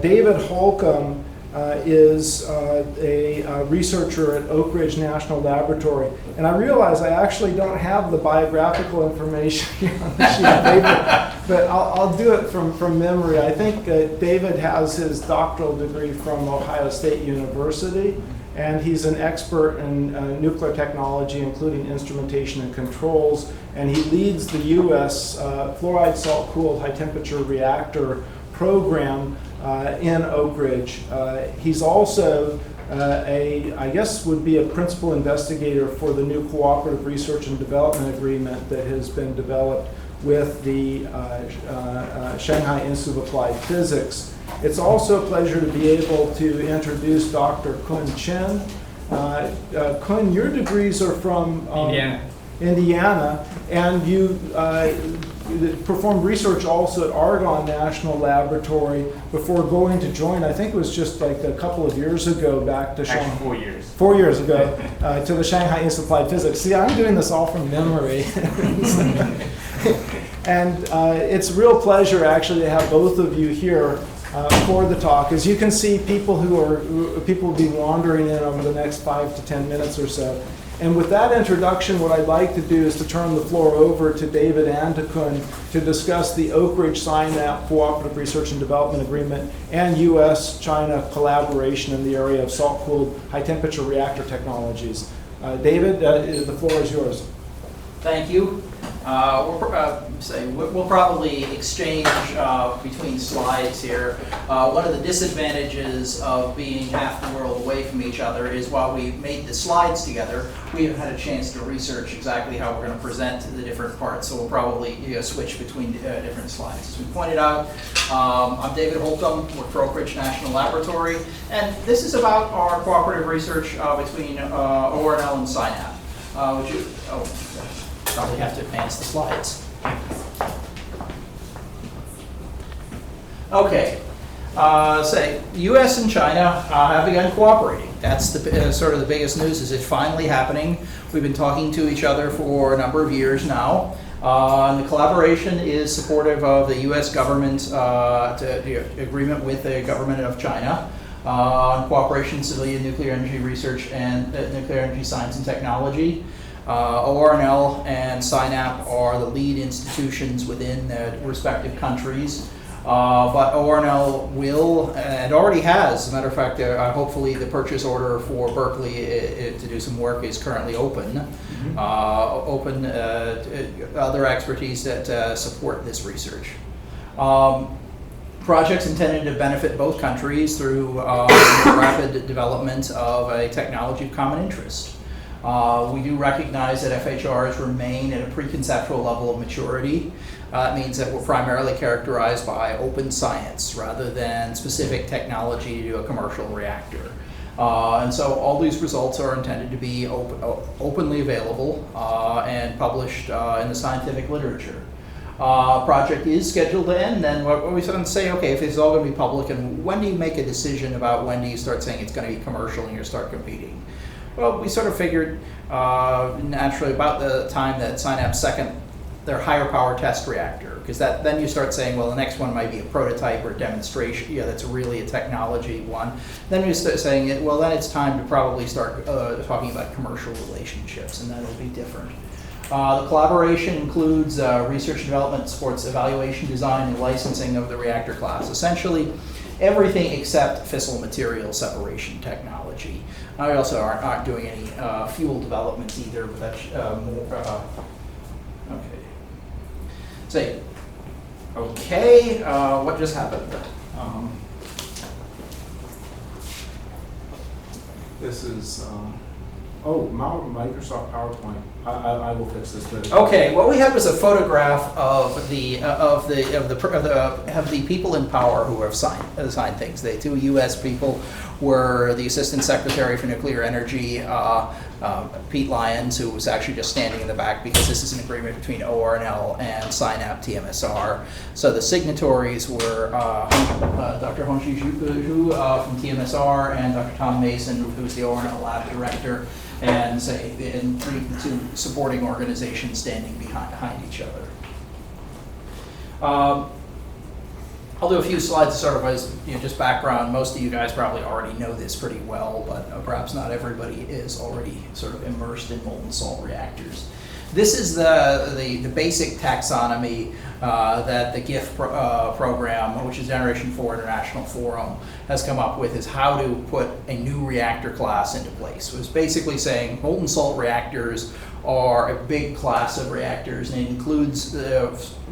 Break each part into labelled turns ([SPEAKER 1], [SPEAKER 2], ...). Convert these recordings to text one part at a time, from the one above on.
[SPEAKER 1] David Holcomb is a researcher at Oak Ridge National Laboratory. And I realize I actually don't have the biographical information here on the sheet of paper, but I'll do it from memory. I think David has his doctoral degree from Ohio State University, and he's an expert in nuclear technology, including instrumentation and controls, and he leads the U.S. Fluoride salt-cooled high-temperature reactor program in Oak Ridge. He's also I guess would be a principal investigator for the new Cooperative Research and Development Agreement that has been developed with the Shanghai Institute of Applied Physics. It's also a pleasure to be able to introduce Dr. Kun Chen. Kun, your degrees are from Indiana, and you performed research also at Argonne National Laboratory before going to join, I think it was just like a couple of years ago, back to Shanghai.
[SPEAKER 2] 4 years.
[SPEAKER 1] 4 years ago, to the Shanghai Institute of Applied Physics. See, I'm doing this all from memory. And it's a real pleasure actually to have both of you here for the talk. As you can see, people will be wandering in over the next 5 to 10 minutes or so. And with that introduction, what I'd like to do is to turn the floor over to David and to Kun to discuss the Oak Ridge-SINAP Cooperative Research and Development Agreement and U.S.-China collaboration in the area of salt-cooled high-temperature reactor technologies. David, the floor is yours.
[SPEAKER 3] Thank you. We'll probably exchange between slides here. One of the disadvantages of being half the world away from each other is while we made the slides together, we have had a chance to research exactly how we're going to present the different parts, so we'll probably switch between different slides. As we pointed out, I'm David Holcomb, work for Oak Ridge National Laboratory, and this is about our cooperative research between ORNL and SINAP. Probably have to advance the slides. Okay, say U.S. and China have begun cooperating. That's the sort of the biggest news. Is it finally happening? We've been talking to each other for a number of years now. And the collaboration is supportive of the U.S. government's agreement with the government of China on cooperation in civilian nuclear energy research and nuclear energy science and technology. ORNL and SINAP are the lead institutions within their respective countries, but ORNL will, and already has, as a matter of fact, hopefully the purchase order for Berkeley to do some work is currently open. Open other expertise that support this research. Projects intended to benefit both countries through rapid development of a technology of common interest. We do recognize that FHRs remain at a preconceptual level of maturity. It means that we're primarily characterized by open science rather than specific technology to do a commercial reactor. And so all these results are intended to be openly available and published in the scientific literature. Project is scheduled to end, then what we sort of say, okay, if it's all going to be public, and when do you make a decision about when do you start saying it's going to be commercial and you start competing? Well, we sort of figured naturally about the time that SINAP their higher power test reactor, because then you start saying, well, the next one might be a prototype or a demonstration. Yeah, that's really a technology one. Then we start saying, well, then it's time to probably start talking about commercial relationships, and that'll be different. The collaboration includes research and development, supports evaluation, design, and licensing of the reactor class. Essentially, everything except fissile material separation technology. I also aren't doing any fuel developments either, but that's okay. What just happened?
[SPEAKER 1] This is Microsoft PowerPoint. I will fix this later.
[SPEAKER 3] Okay, what we had was a photograph of the people in power who have signed things. The two U.S. people were the Assistant Secretary for Nuclear Energy, Pete Lyons, who was actually just standing in the back because this is an agreement between ORNL and SINAP TMSR. So the signatories were Dr. Hongxi Zhu from TMSR and Dr. Tom Mason, who's the ORNL lab director, and the two supporting organizations standing behind each other. I'll do a few slides sort of as just background. Most of you guys probably already know this pretty well, but perhaps not everybody is already sort of immersed in molten salt reactors. This is the basic taxonomy that the GIF program, which is Generation 4 International Forum, has come up with, is how to put a new reactor class into place. It was basically saying molten salt reactors are a big class of reactors, and it includes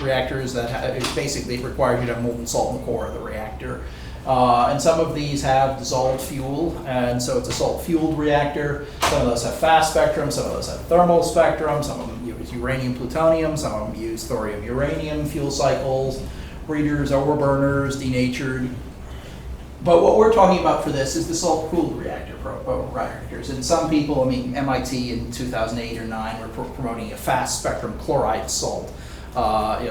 [SPEAKER 3] reactors that it basically requires you to have molten salt in the core of the reactor. And some of these have dissolved fuel, and so it's a salt-fueled reactor. Some of those have fast spectrum, some of those have thermal spectrum, some of them use uranium-plutonium, some of them use thorium-uranium fuel cycles, breeders, overburners, denatured. But what we're talking about for this is the salt-cooled reactors. And some people, I mean, MIT in 2008 or 9 were promoting a fast spectrum chloride salt,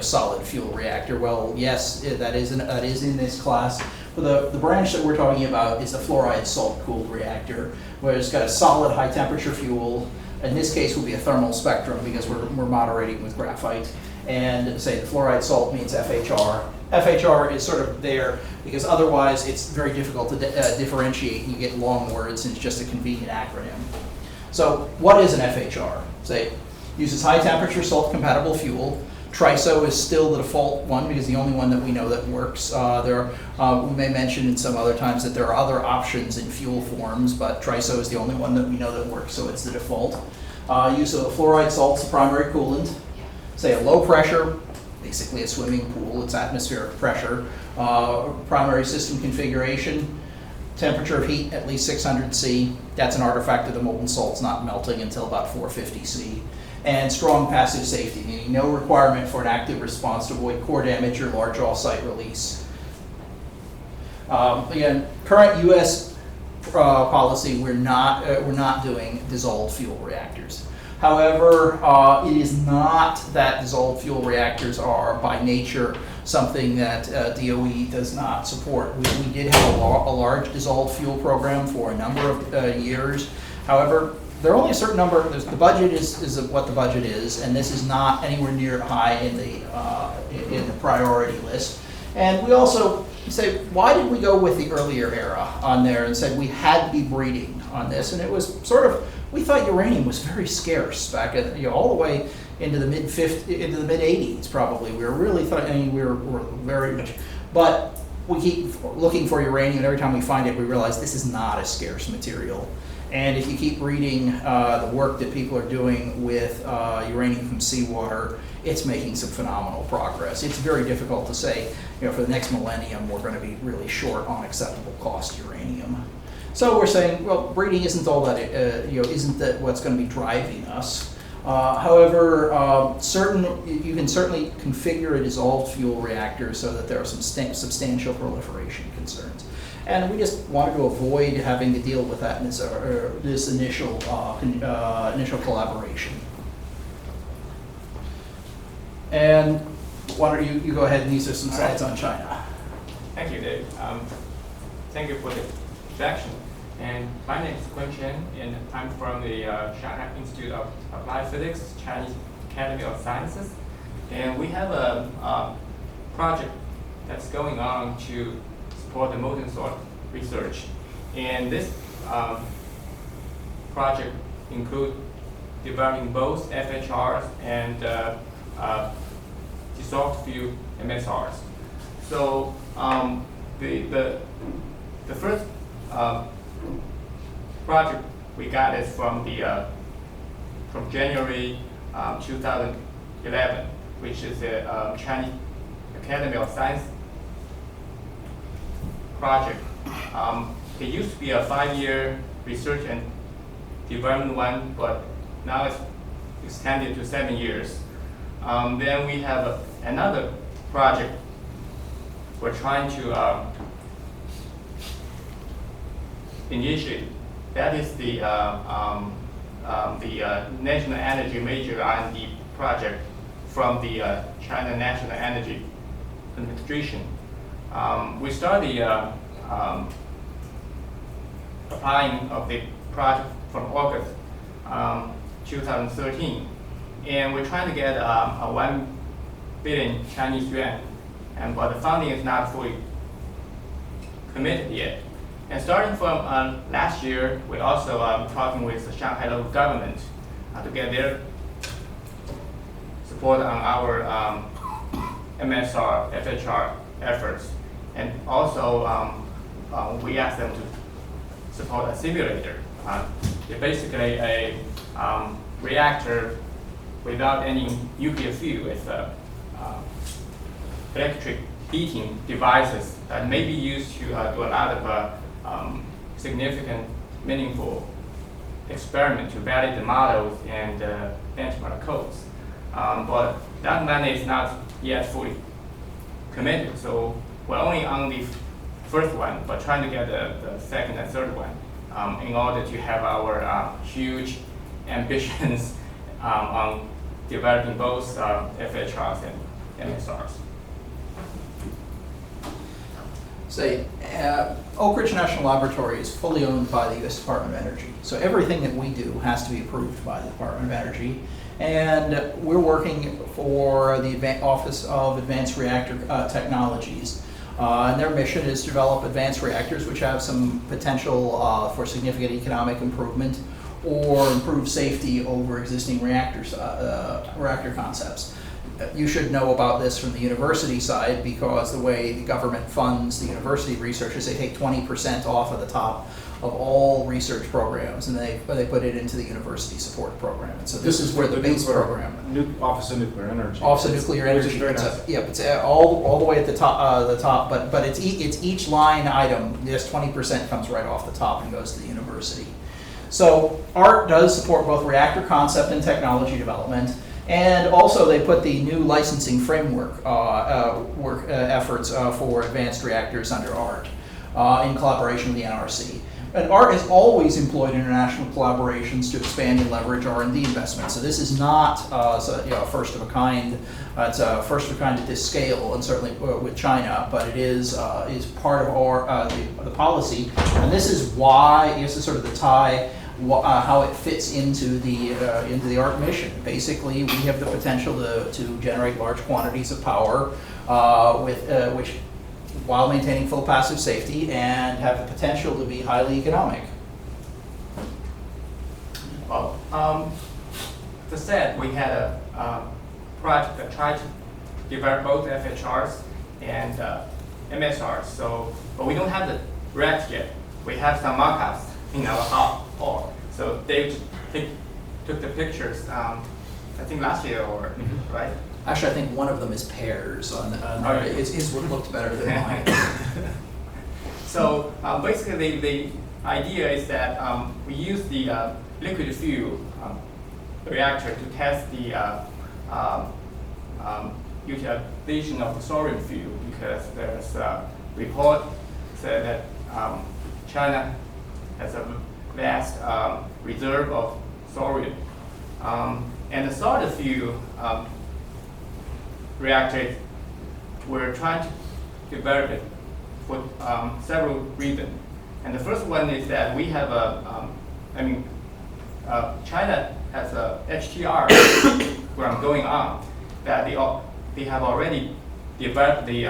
[SPEAKER 3] solid fuel reactor. Well, yes, that is in this class. But the branch that we're talking about is the fluoride salt-cooled reactor, where it's got a solid high temperature fuel. In this case, will be a thermal spectrum because we're moderating with graphite. And say the fluoride salt means FHR. FHR is sort of there because otherwise it's very difficult to differentiate, and you get long words, and it's just a convenient acronym. So what is an FHR? Say, uses high temperature salt compatible fuel. TRISO is still the default one because the only one that we know that works. We may mention in some other times that there are other options in fuel forms, but TRISO is the only one that we know that works, so it's the default. Use of fluoride salts, the primary coolant. Say a low pressure, basically a swimming pool, it's atmospheric pressure. Primary system configuration, temperature of heat at least 600 C. That's an artifact of the molten salts not melting until about 450 C. And strong passive safety, meaning no requirement for an active response to avoid core damage or large off-site release. Again, current U.S. Policy, we're not doing dissolved fuel reactors. However, it is not that dissolved fuel reactors are by nature something that DOE does not support. We did have a large dissolved fuel program for a number of years. However, there are only a certain number. The budget is what the budget is, and this is not anywhere near high in the priority list. And we also say, why did we go with the earlier era on there and said we had to be breeding on this? And it was sort of, we thought uranium was very scarce back at, all the way into the mid 80s probably. We were really we were very much, but we keep looking for uranium, and every time we find it, we realize this is not a scarce material. And if you keep reading the work that people are doing with uranium from seawater, it's making some phenomenal progress. It's very difficult to say, for the next millennium, we're going to be really short on acceptable cost uranium. So we're saying, well, breeding isn't all that, isn't that what's going to be driving us. However, you can certainly configure a dissolved fuel reactor so that there are some substantial proliferation concerns. And we just wanted to avoid having to deal with that in this initial collaboration. And why don't you go ahead, and these are some slides on China.
[SPEAKER 2] Thank you, Dave. Thank you for the introduction. And my name is Kun Chen, and I'm from the Shanghai Institute of Applied Physics, Chinese Academy of Sciences. And we have a project that's going on to support the molten salt research. And this project includes developing both FHRs and dissolved fuel MSRs. So the first project we got is from January 2011, which is the Chinese Academy of Science project. It used to be a 5-year research and development one, but now it's extended to 7 years. Then we have another project we're trying to initiate. That is the National Energy Major R&D project from the China National Energy Administration. We started applying of the project from August 2013, and we're trying to get a 1 billion Chinese yuan but the funding is not fully committed yet. And starting from last year, we also talking with the Shanghai local government to get their support on our MSR, FHR efforts. And also, we asked them to support a simulator. It's basically a reactor without any nuclear fuel. It's electric heating devices that may be used to do a lot of significant, meaningful experiment to validate the models and benchmark codes. But that money is not yet fully committed, so we're only on the first one, but trying to get the second and third one in order to have our huge ambitions on developing both FHRs and MSRs.
[SPEAKER 3] Oak Ridge National Laboratory is fully owned by the U.S. Department of Energy. So everything that we do has to be approved by the Department of Energy. And we're working for the Office of Advanced Reactor Technologies. And their mission is to develop advanced reactors which have some potential for significant economic improvement or improve safety over existing reactor concepts. You should know about this from the university side, because the way the government funds the university researchers, they take 20% off of the top of all research programs, and they put it into the university support program. And so this is where the base program.
[SPEAKER 4] Office of Nuclear Energy.
[SPEAKER 3] Office of Nuclear Energy.
[SPEAKER 4] Very nice.
[SPEAKER 3] Yeah, it's all the way at the top. But it's each line item. Just 20% comes right off the top and goes to the university. So ART does support both reactor concept and technology development. And also, they put the new licensing framework efforts for advanced reactors under ART in collaboration with the NRC. And ART has always employed international collaborations to expand and leverage R&D investment. So this is not first of a kind. It's a first of a kind at this scale, and certainly with China. But it is part of our the policy, and this is why this is sort of the tie. How it fits into the ART mission. Basically, we have the potential to generate large quantities of power which while maintaining full passive safety, and have the potential to be highly economic.
[SPEAKER 2] Well, as I said, we had a project that tried to develop both FHRs and MSRs. So, but we don't have the reactor yet. We have some mock-ups in our hall. So they took the pictures, I think last year or right?
[SPEAKER 3] Actually, I think one of them is pairs. His looked better than mine.
[SPEAKER 2] So basically, the idea is that we use the liquid fuel reactor to test the utilization of the thorium fuel, because there's a report said that China has a vast reserve of thorium. And the solid fuel reactor, we're trying to develop it for several reasons. And the first one is that we have China has a HTR program going on, that they have already developed the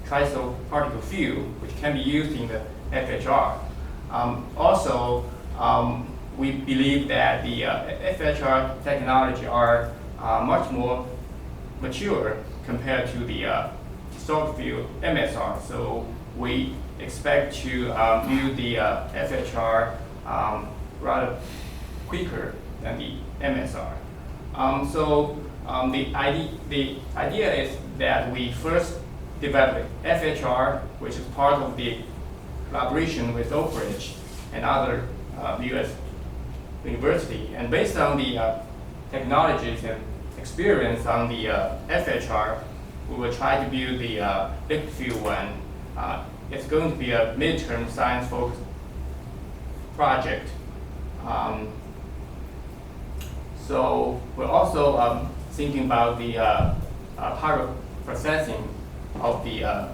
[SPEAKER 2] triso particle fuel, which can be used in the FHR. Also, we believe that the FHR technology are much more mature compared to the solid fuel MSR. So we expect to build the FHR rather quicker than the MSR. The idea is that we first develop FHR, which is part of the collaboration with Oak Ridge and other U.S. university. And based on the technologies and experience on the FHR, we will try to build the liquid fuel one. It's going to be a midterm science-focused project. So we're also thinking about the power processing of the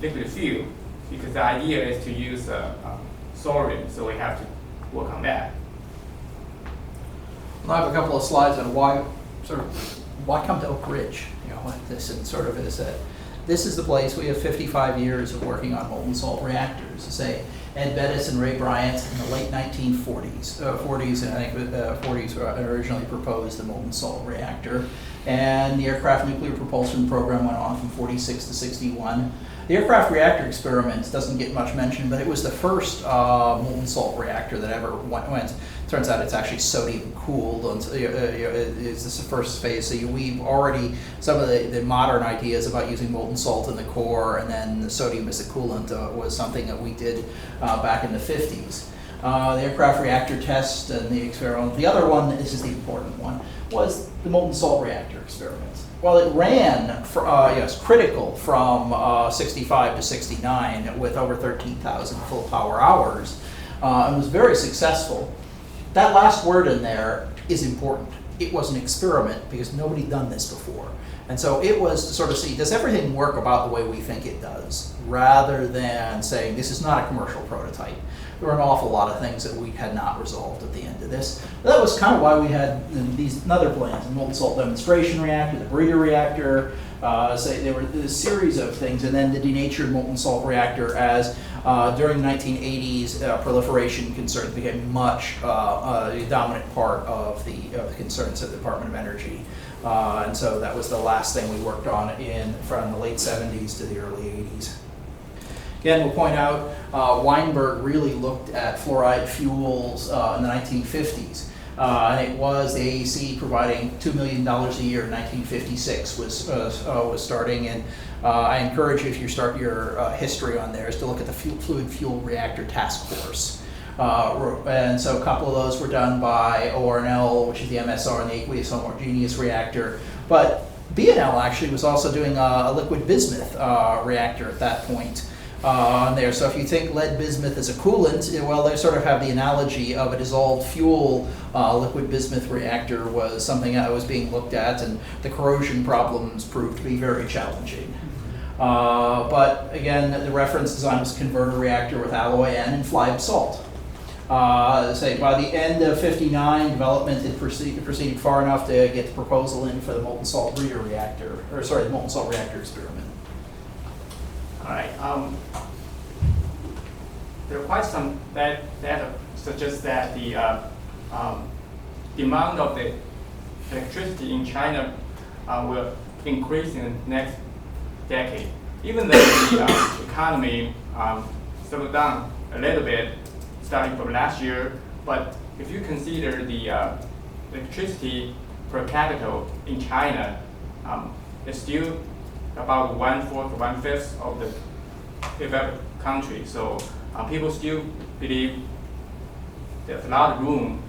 [SPEAKER 2] liquid fuel, because the idea is to use thorium, so we have to work on that.
[SPEAKER 3] I have a couple of slides on why why come to Oak Ridge? You know, this and sort of is that this is the place. We have 55 years of working on molten salt reactors. Say Ed Bettis and Ray Bryant in the late 1940s, 40s, and I think 40s originally proposed the molten salt reactor, and the aircraft nuclear propulsion program went on from 46 to 61. The aircraft reactor experiment doesn't get much mention, but it was the first molten salt reactor that ever went. Turns out it's actually sodium cooled. It's the first phase. So we've already, some of the modern ideas about using molten salt in the core and then the sodium as the coolant was something that we did back in the 50s. The aircraft reactor test and the experiment. The other one, this is the important one, was the molten salt reactor experiment. Well, it ran, critical from 65 to 69 with over 13,000 full power hours and was very successful. That last word in there is important. It was an experiment because nobody had done this before. And so it was to sort of see, does everything work about the way we think it does, rather than saying this is not a commercial prototype. There were an awful lot of things that we had not resolved at the end of this. That was kind of why we had these other plans, the molten salt demonstration reactor, the breeder reactor, there were a series of things, and then the denatured molten salt reactor as during the 1980s, proliferation concerns became much the dominant part of the concerns of the Department of Energy. And so that was the last thing we worked on from the late 70s to the early 80s. Again, we'll point out Weinberg really looked at fluoride fuels in the 1950s. And it was the AEC providing $2 million a year in 1956 was starting. And I encourage you, if you start your history on there, is to look at the Fluid Fuel Reactor Task Force. And so a couple of those were done by ORNL, which is the MSR, and the aqueous homogeneous reactor. But BNL actually was also doing a liquid bismuth reactor at that point. There. So if you think lead bismuth as a coolant, well, they sort of have the analogy of a dissolved fuel liquid bismuth reactor was something that was being looked at, and the corrosion problems proved to be very challenging. But again, the reference design was a converter reactor with alloy N and fly-up salt. Say by the end of '59, development had proceeded far enough to get the proposal in for the molten salt breeder reactor, the molten salt reactor experiment.
[SPEAKER 2] All right. There are quite some data suggests that the demand of the electricity in China will increase in the next decade. Even though the economy slowed down a little bit starting from last year, but if you consider the electricity per capita in China, it's still about 1/4 to 1/5 of the developed country. So people still believe there's a lot of room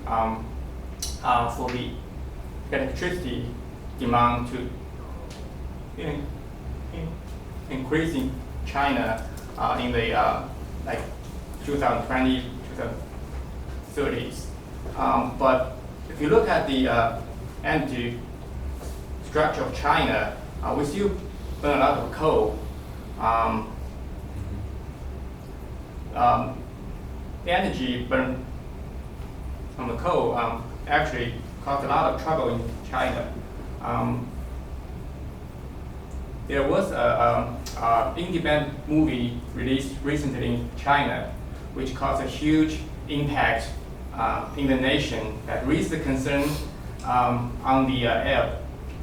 [SPEAKER 2] for the electricity demand to increase in China in the like 2020, 2030s. But if you look at the energy structure of China, we still burn a lot of coal. The energy burned from the coal actually caused a lot of trouble in China. There was an independent movie released recently in China, which caused a huge impact in the nation that raised the concern on the air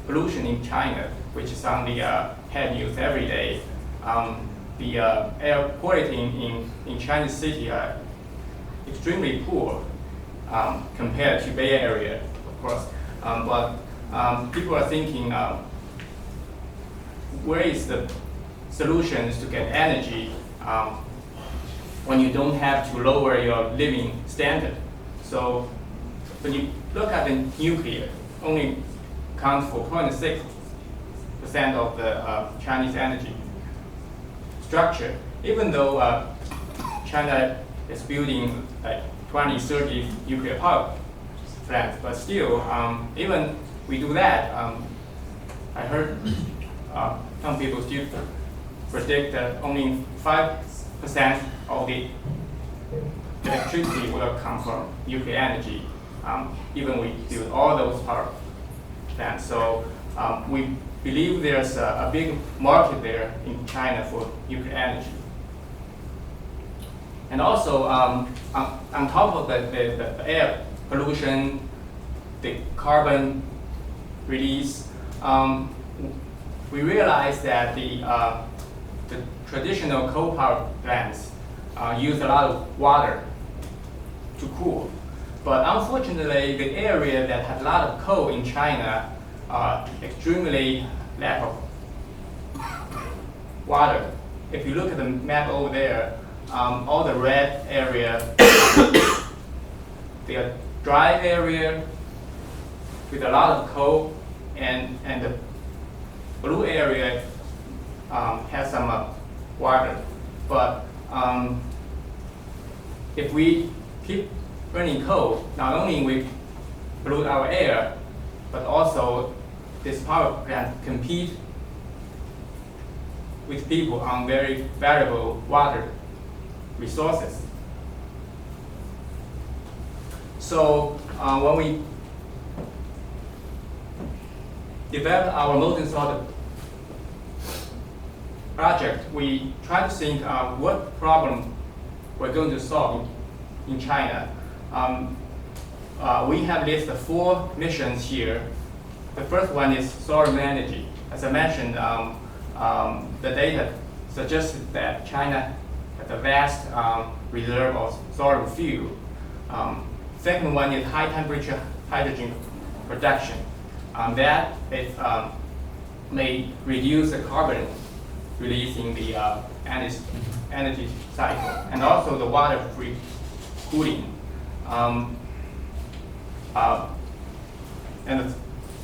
[SPEAKER 2] pollution in China, which is on the head news every day. The air quality in Chinese city are extremely poor compared to Bay Area, of course. But people are thinking, where is the solutions to get energy when you don't have to lower your living standard? So when you look at the nuclear, only accounts for 0.6% of the Chinese energy structure, even though China is building like 20, 30 nuclear power plants, but still, even we do that, I heard some people still predict that only 5% of the electricity will come from nuclear energy, even we build all those power plants. So we believe there's a big market there in China for nuclear energy. And also, on top of the air pollution, the carbon release, we realized that the traditional coal power plants use a lot of water to cool. But unfortunately, the area that has a lot of coal in China extremely lack of water. If you look at the map over there, all the red area, the dry area with a lot of coal, and the blue area has some water. But if we keep burning coal, not only we pollute our air, but also this power plant compete with people on very valuable water resources. So when we developed our molten salt project, we try to think what problem we're going to solve in China. We have listed 4 missions here. The first one is thorium energy. As I mentioned, the data suggested that China has a vast reserve of thorium fuel. Second one is high temperature hydrogen production. That is, may reduce the carbon release in the energy cycle, and also the water-free cooling. And the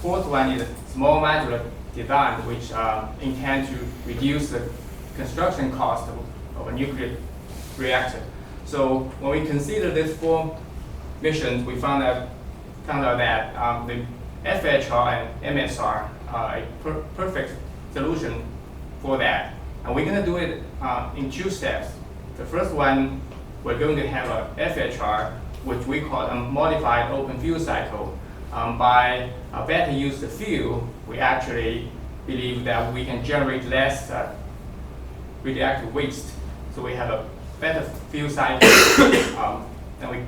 [SPEAKER 2] fourth one is small modular design, which intend to reduce the construction cost of a nuclear reactor. So when we consider these 4 missions, we found out that the FHR and MSR are a perfect solution for that. And we're going to do it in 2 steps. The first one, we're going to have a FHR, which we call a modified open fuel cycle. By better use the fuel, we actually believe that we can generate less radioactive waste. So we have a better fuel cycle than we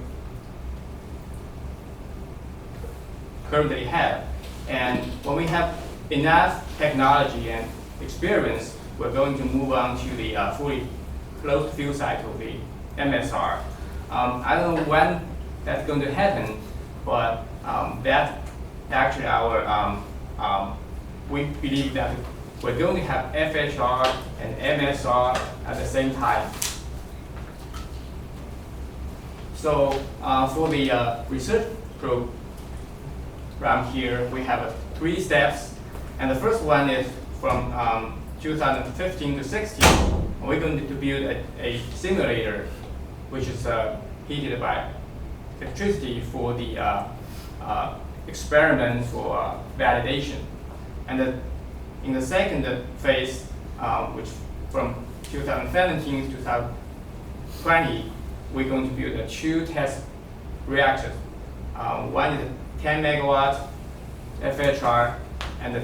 [SPEAKER 2] currently have. And when we have enough technology and experience, we're going to move on to the fully closed fuel cycle, the MSR. I don't know when that's going to happen, but that's actually our, we believe that we're going to have FHR and MSR at the same time. So for the research program here, we have 3 steps. And the first one is from 2015 to 16. We're going to build a simulator, which is heated by electricity for the experiment for validation. And in the second phase, which from 2017 to 2020, we're going to build 2 test reactors. One is a 10 megawatt FHR, and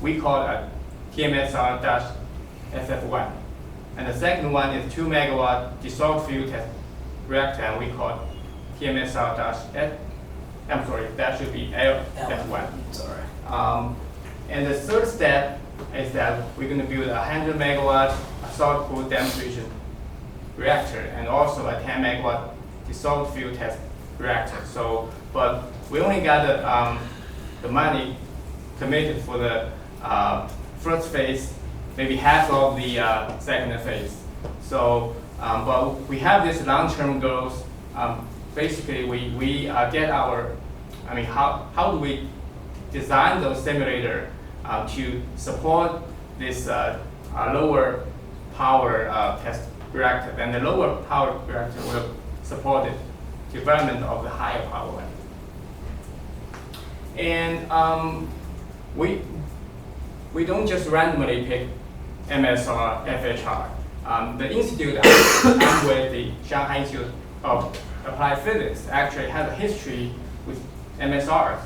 [SPEAKER 2] we call it a TMSR-FF1. And the second one is 2 megawatt dissolved fuel test reactor, and we call it TMSR-F. I'm sorry, that should be LF1.
[SPEAKER 3] Sorry.
[SPEAKER 2] And the third step is that we're going to build a 100 megawatt salt-cooled demonstration reactor, and also a 10 megawatt dissolved fuel test reactor. So, but we only got the money committed for the first phase, maybe half of the second phase. So, but we have these long-term goals. Basically, we get our, I mean, how do we design those simulators to support this lower power test reactor, and the lower power reactor will support the development of the higher power one. And we don't just randomly pick MSR, FHR. The institute I'm with, the Shanghai Institute of Applied Physics, actually has a history with MSRs.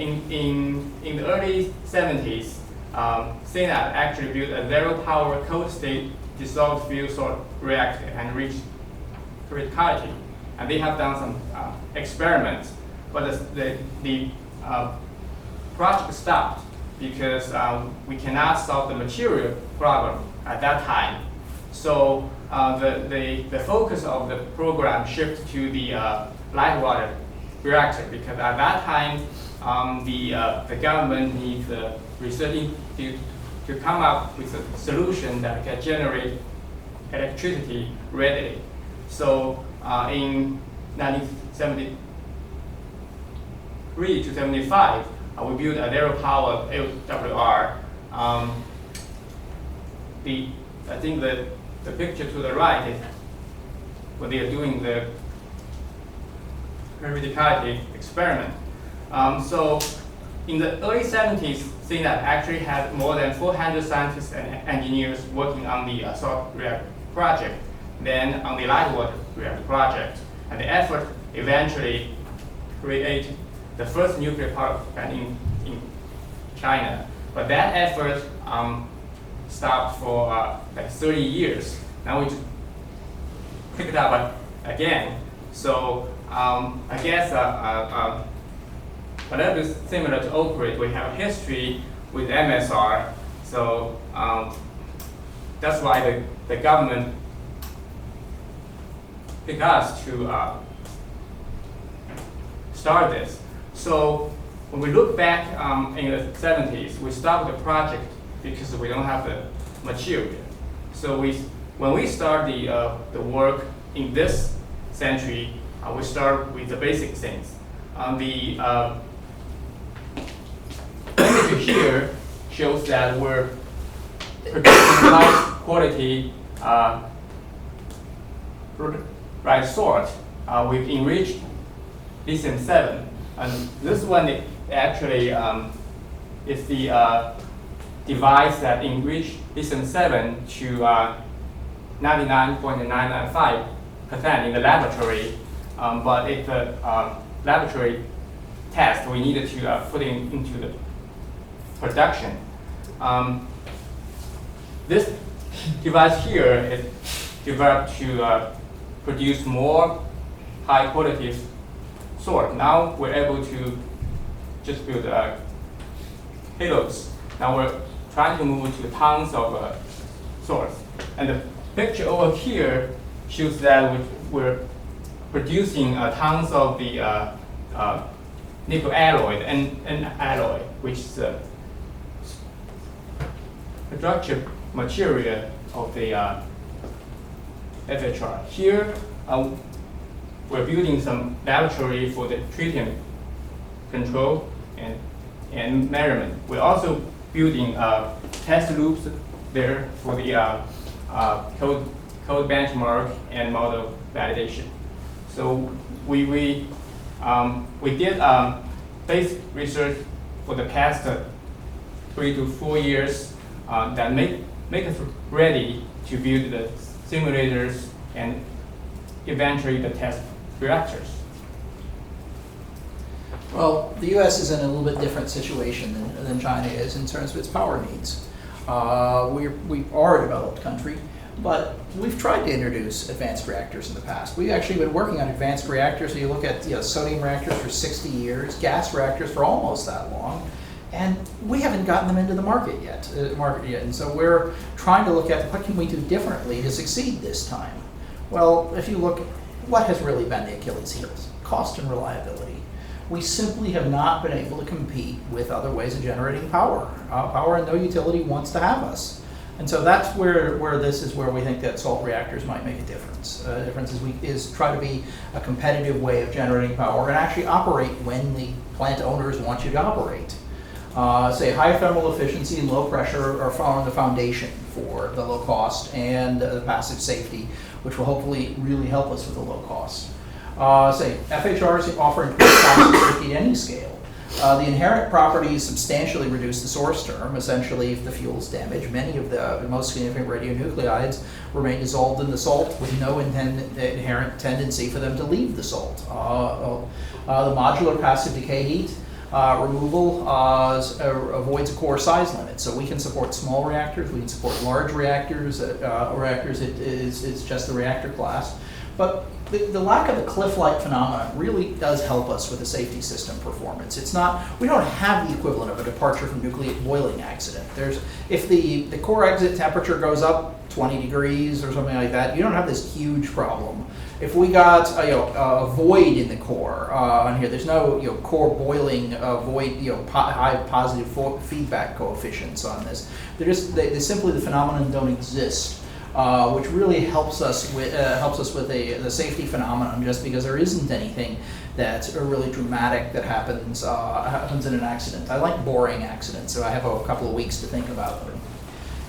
[SPEAKER 2] in the early 70s, SINAP actually built a zero-power cold-state dissolved fuel salt reactor and reached criticality. And they have done some experiments, but the project stopped because we cannot solve the material problem at that time. So the focus of the program shifted to the light water reactor, because at that time the government needs research institute to come up with a solution that can generate electricity readily. So in 1973 to 75, we built a zero power LWR. I think the picture to the right is when they are doing the criticality experiment. So in the early 70s, SINAP actually had more than 400 scientists and engineers working on the salt reactor project, then on the light water reactor project. And the effort eventually created the first nuclear power plant in China. But that effort stopped for like 30 years. Now we just pick it up again. So I guess a little bit similar to Oak Ridge, we have a history with MSR. So that's why the government picked us to start this. So when we look back in the 70s, we stopped the project because we don't have the material. So when we start the work in this century, we start with the basic things. The image here shows that we're producing high quality right salt. We've enriched lithium-7, and this one actually is the device that enriched lithium-7 to 99.995% in the laboratory. But it's a laboratory test we needed to put into the production. This device here is developed to produce more high quality salt. Now we're able to just build kilos. Now we're trying to move to tons of salt. And the picture over here shows that we're producing tons of the nickel alloy, and alloy, which is the structure material of the FHR. Here, we're building some laboratory for the tritium control and measurement. We're also building test loops there for the code benchmark and model validation. So we did basic research for the past 3 to 4 years that make us ready to build the simulators and eventually the test reactors.
[SPEAKER 3] Well, the U.S. is in a little bit different situation than China is in terms of its power needs. We are a developed country, but we've tried to introduce advanced reactors in the past. We've actually been working on advanced reactors. So you look at sodium reactors for 60 years, gas reactors for almost that long, and we haven't gotten them into the market yet. And so we're trying to look at what can we do differently to succeed this time. Well, if you look, what has really been the Achilles heels? Cost and reliability. We simply have not been able to compete with other ways of generating power. Power and no utility wants to have us. And so that's where this is where we think that salt reactors might make a difference. The difference is try to be a competitive way of generating power and actually operate when the plant owners want you to operate. Say high thermal efficiency and low pressure are the foundation for the low cost and the passive safety, which will hopefully really help us with the low cost. Say FHRs offer increased passive safety at any scale. The inherent properties substantially reduce the source term. Essentially, if the fuel is damaged, many of the most significant radionuclides remain dissolved in the salt with no inherent tendency for them to leave the salt. The modular passive decay heat removal avoids a core size limit. So we can support small reactors, we can support large reactors. Reactors is just the reactor class. But the lack of the cliff-like phenomenon really does help us with the safety system performance. It's not, we don't have the equivalent of a departure from nuclear boiling accident. If the core exit temperature goes up 20 degrees or something like that, you don't have this huge problem. If we got a void in the core on here, there's no core boiling void, high positive feedback coefficients on this. They simply, the phenomenon don't exist. Which really helps us with the safety phenomenon, just because there isn't anything that's really dramatic that happens in an accident. I like boring accidents, so I have a couple of weeks to think about them.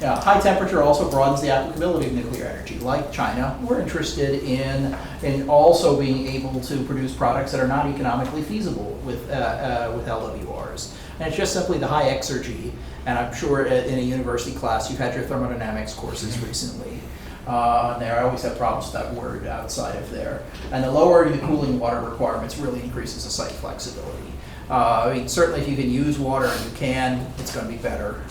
[SPEAKER 3] High temperature also broadens the applicability of nuclear energy. Like China, we're interested in also being able to produce products that are not economically feasible with LWRs. And it's just simply the high exergy. And I'm sure in a university class you've had your thermodynamics courses recently. There, I always have problems with that word outside of there. And the lower the cooling water requirements really increases the site flexibility. I mean, certainly if you can use water and you can, it's going to be better.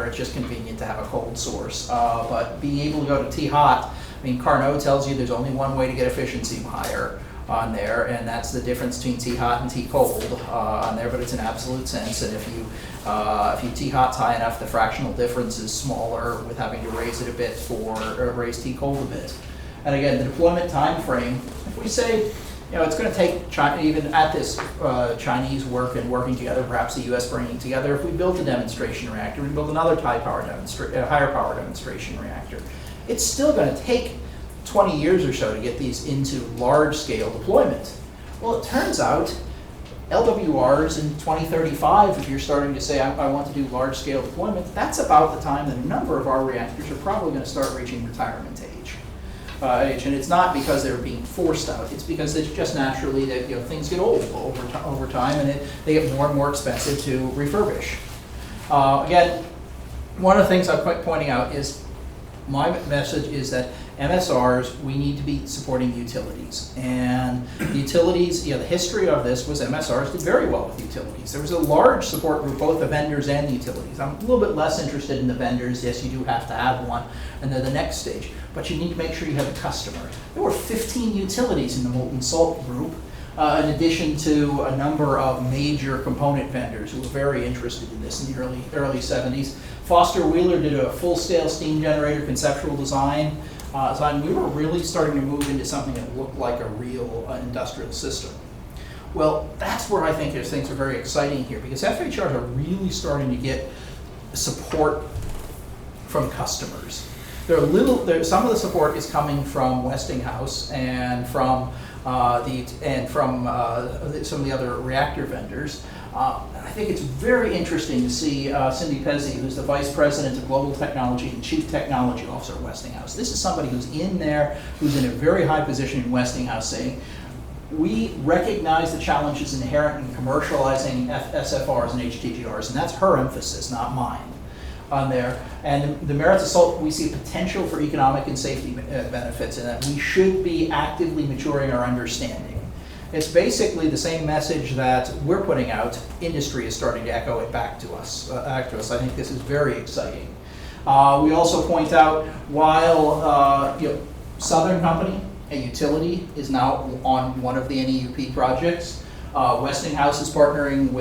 [SPEAKER 3] It's just convenient to have a cold source. But being able to go to T-hot, I mean, Carnot tells you there's only one way to get efficiency higher on there, and that's the difference between T-hot and T-cold on there, but it's an absolute sense. And if you T-hot's high enough, the fractional difference is smaller with having to raise it a bit or raise T-cold a bit. And again, the deployment time frame, if we say, it's going to take China, even at this Chinese work and working together, perhaps the U.S. bringing together, if we built a demonstration reactor, we build another higher power demonstration reactor, it's still going to take 20 years or so to get these into large-scale deployment. Well, it turns out LWRs in 2035, if you're starting to say, I want to do large-scale deployment, that's about the time that a number of our reactors are probably going to start reaching retirement age. And it's not because they're being forced out, it's because it's just naturally that things get old over time, and they get more and more expensive to refurbish. Again, one of the things I'm pointing out is, my message is that MSRs, we need to be supporting utilities. And the utilities, the history of this was MSRs did very well with utilities. There was a large support group, both the vendors and the utilities. I'm a little bit less interested in the vendors. Yes, you do have to have one, and then the next stage. But you need to make sure you have a customer. There were 15 utilities in the molten salt group, in addition to a number of major component vendors who were very interested in this in the early 70s. Foster Wheeler did a full-scale steam generator conceptual design. We were really starting to move into something that looked like a real industrial system. Well, that's where I think things are very exciting here, because FHRs are really starting to get support from customers. Some of the support is coming from Westinghouse and from some of the other reactor vendors. I think it's very interesting to see Cindy Pezzi, who's the Vice President of Global Technology and Chief Technology Officer at Westinghouse. This is somebody who's in there, who's in a very high position in Westinghouse, saying, we recognize the challenges inherent in commercializing SFRs and HTGRs, and that's her emphasis, not mine, on there. And the merits of SALT, we see a potential for economic and safety benefits, and that we should be actively maturing our understanding. It's basically the same message that we're putting out. Industry is starting to echo it back to us. I think this is very exciting. We also point out, while Southern Company, a utility, is now on one of the NEUP projects, Westinghouse is partnering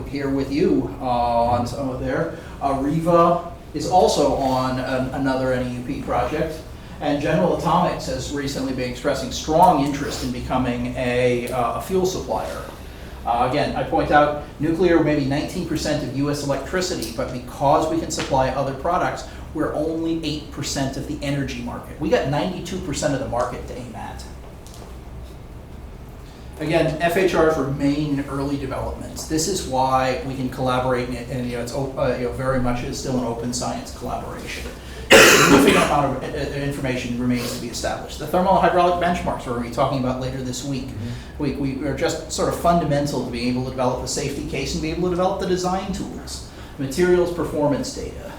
[SPEAKER 3] here with you on some of their. Arriva is also on another NEUP project. And General Atomics has recently been expressing strong interest in becoming a fuel supplier. Again, I point out nuclear may be 19% of US electricity, but because we can supply other products, we're only 8% of the energy market. We got 92% of the market to aim at. Again, FHRs remain in early developments. This is why we can collaborate, and it's very much is still an open science collaboration. A significant amount of information remains to be established. The thermal and hydraulic benchmarks we're going to be talking about later this week. We are just sort of fundamental to being able to develop a safety case and be able to develop the design tools. Materials performance data.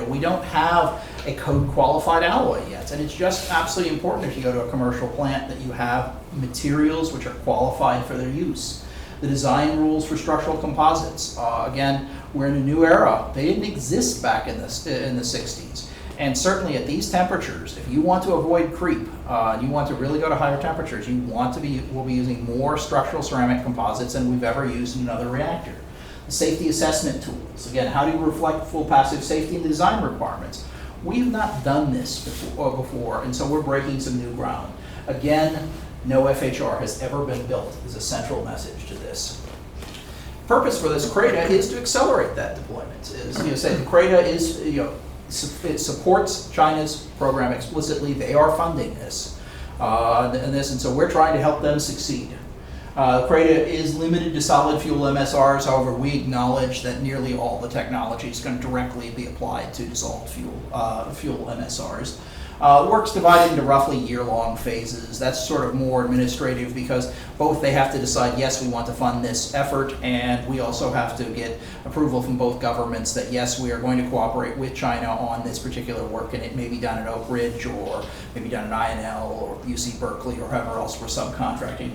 [SPEAKER 3] We don't have a code qualified alloy yet, and it's just absolutely important if you go to a commercial plant that you have materials which are qualified for their use. the design rules for structural composites. Again, we're in a new era. They didn't exist back in the 60s. And certainly at these temperatures, if you want to avoid creep, and you want to really go to higher temperatures, we'll be using more structural ceramic composites than we've ever used in another reactor. The safety assessment tools, again, how do you reflect full passive safety and design requirements? We've not done this before, and so we're breaking some new ground. Again, no FHR has ever been built is a central message to this. Purpose for this CRADA is to accelerate that deployment. The CRADA is, it supports China's program explicitly. They are funding this, and so we're trying to help them succeed. CRADA is limited to solid fuel MSRs. However, we acknowledge that nearly all the technology is going to directly be applied to dissolved fuel MSRs. Work's divided into roughly year-long phases. That's sort of more administrative because both they have to decide, yes, we want to fund this effort, and we also have to get approval from both governments that, yes, we are going to cooperate with China on this particular work, and it may be done at Oak Ridge or maybe done at INL or UC Berkeley or whoever else we're subcontracting.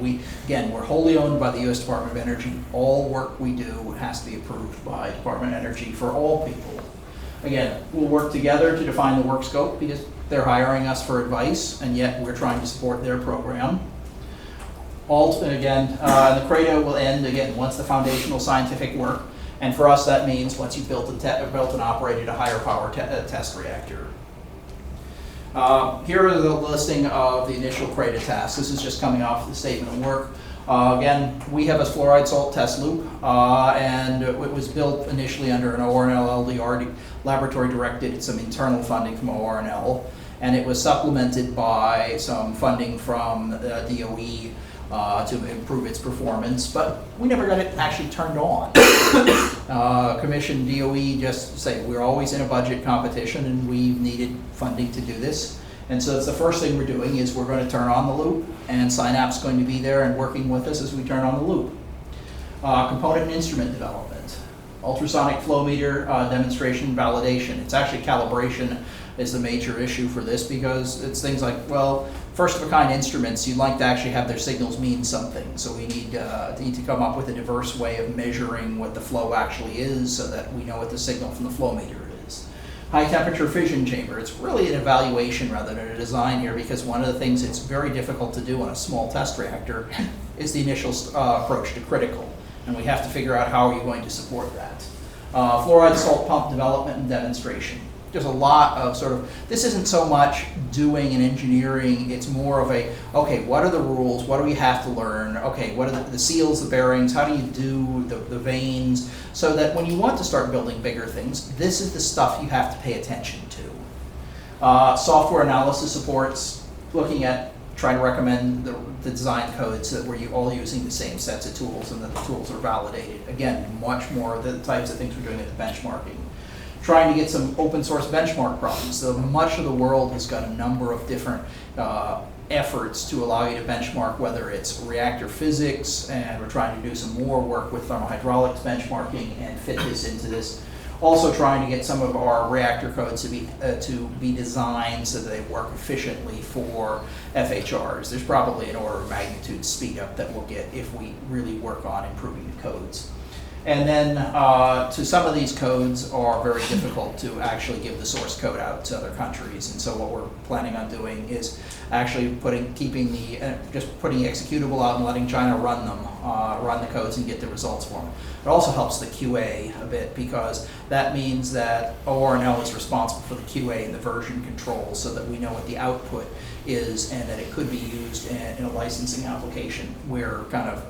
[SPEAKER 3] We're wholly owned by the U.S. Department of Energy. All work we do has to be approved by Department of Energy for all people. Again, we'll work together to define the work scope because they're hiring us for advice, and yet we're trying to support their program. The CRADA will end again once the foundational scientific work, and for us that means once you've built and operated a higher power test reactor. Here are the listing of the initial CRADA tasks. This is just coming off the statement of work. Again, we have a fluoride salt test loop, and it was built initially under an ORNL-LDR laboratory directed some internal funding from ORNL, and it was supplemented by some funding from DOE to improve its performance, but we never got it actually turned on. Commission DOE just say we're always in a budget competition and we needed funding to do this. And so that's the first thing we're doing is we're going to turn on the loop, and SINAP's going to be there and working with us as we turn on the loop. Component and instrument development, ultrasonic flow meter demonstration validation. It's actually calibration is the major issue for this because it's things like, well, first of a kind instruments, you'd like to actually have their signals mean something. So we need to come up with a diverse way of measuring what the flow actually is so that we know what the signal from the flow meter is. High temperature fission chamber. It's really an evaluation rather than a design here because one of the things it's very difficult to do on a small test reactor is the initial approach to critical. And we have to figure out how are you going to support that. Fluoride salt pump development and demonstration. There's a lot of this isn't so much doing and engineering, it's more of okay, what are the rules, what do we have to learn, okay, what are the seals, the bearings, how do you do the vanes, so that when you want to start building bigger things, this is the stuff you have to pay attention to. Software analysis supports, looking at, trying to recommend the design codes so that we're all using the same sets of tools and that the tools are validated. Again, much more of the types of things we're doing at the benchmarking. Trying to get some open source benchmark problems. So much of the world has got a number of different efforts to allow you to benchmark, whether it's reactor physics, and we're trying to do some more work with thermohydraulics benchmarking and fit this into this. Also trying to get some of our reactor codes to be designed so that they work efficiently for FHRs. There's probably an order of magnitude speed up that we'll get if we really work on improving the codes. And then to some of these codes are very difficult to actually give the source code out to other countries. And so what we're planning on doing is actually putting executable out and letting China run them, run the codes and get the results for them. It also helps the QA a bit because that means that ORNL is responsible for the QA and the version control so that we know what the output is and that it could be used in a licensing application. We're kind of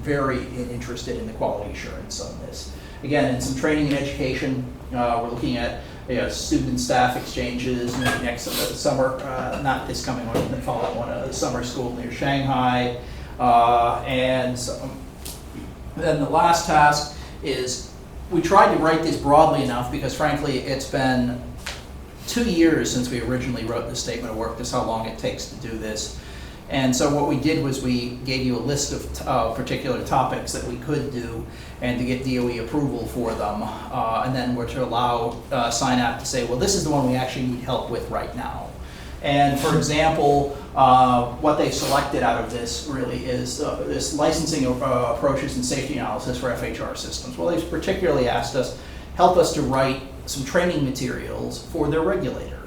[SPEAKER 3] very interested in the quality assurance on this. Again, in some training and education, we're looking at student and staff exchanges maybe next summer, not this coming one, the following one, a summer school near Shanghai. And then the last task is we tried to write this broadly enough because frankly it's been 2 years since we originally wrote the statement of work. This is how long it takes to do this. And so what we did was we gave you a list of particular topics that we could do and to get DOE approval for them. And then we're to allow SINAP to say, well, this is the one we actually need help with right now. And for example, what they selected out of this really is this licensing approaches and safety analysis for FHR systems. Well, they particularly asked us, help us to write some training materials for their regulator,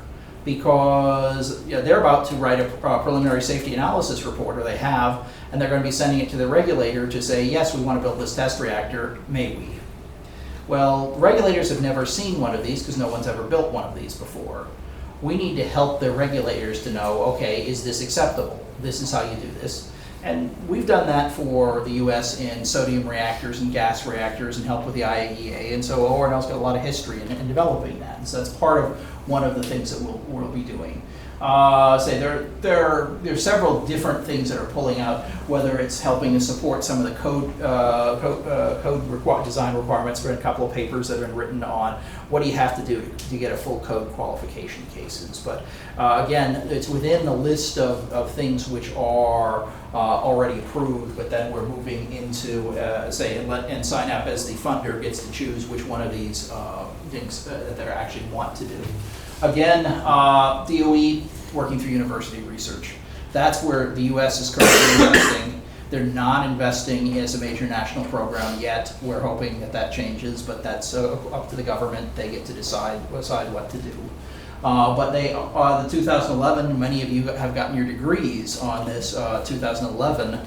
[SPEAKER 3] because they're about to write a preliminary safety analysis report, or they have, and they're going to be sending it to the regulator to say, yes, we want to build this test reactor, may we? Well, regulators have never seen one of these because no one's ever built one of these before. We need to help their regulators to know, okay, is this acceptable? This is how you do this. And we've done that for the US in sodium reactors and gas reactors and help with the IAEA. And so ORNL's got a lot of history in developing that. And so that's part of one of the things that we'll be doing. There's several different things that are pulling out, whether it's helping to support some of the design requirements for a couple of papers that have been written on what do you have to do to get a full code qualification cases. But again, it's within the list of things which are already approved, but then we're moving into, and SINAP as the funder gets to choose which one of these things that they actually want to do. Again, DOE working through university research. That's where the US is currently investing. They're not investing as a major national program yet. We're hoping that that changes, but that's up to the government. They get to decide what to do. But the 2011, many of you have gotten your degrees on this 2011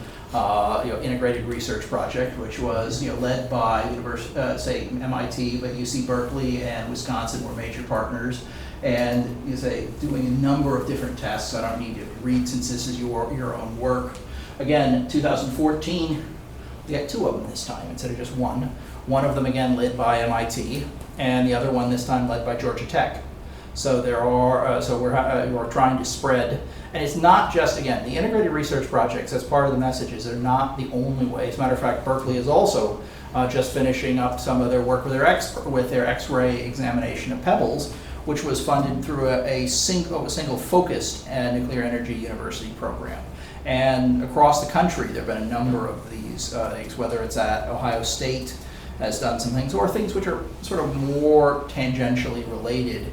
[SPEAKER 3] integrated research project, which was led by MIT, but UC Berkeley and Wisconsin were major partners. And doing a number of different tests. I don't need to read since this is your own work. Again, 2014, we got two of them this time instead of just one. One of them again led by MIT, and the other one this time led by Georgia Tech. So we're trying to spread, and it's not just, again, the integrated research projects, as part of the messages, they're not the only way. As a matter of fact, Berkeley is also just finishing up some of their work with their X-ray examination of pebbles, which was funded through a single focused nuclear energy university program. And across the country, there have been a number of these things, whether it's at Ohio State has done some things, or things which are sort of more tangentially related,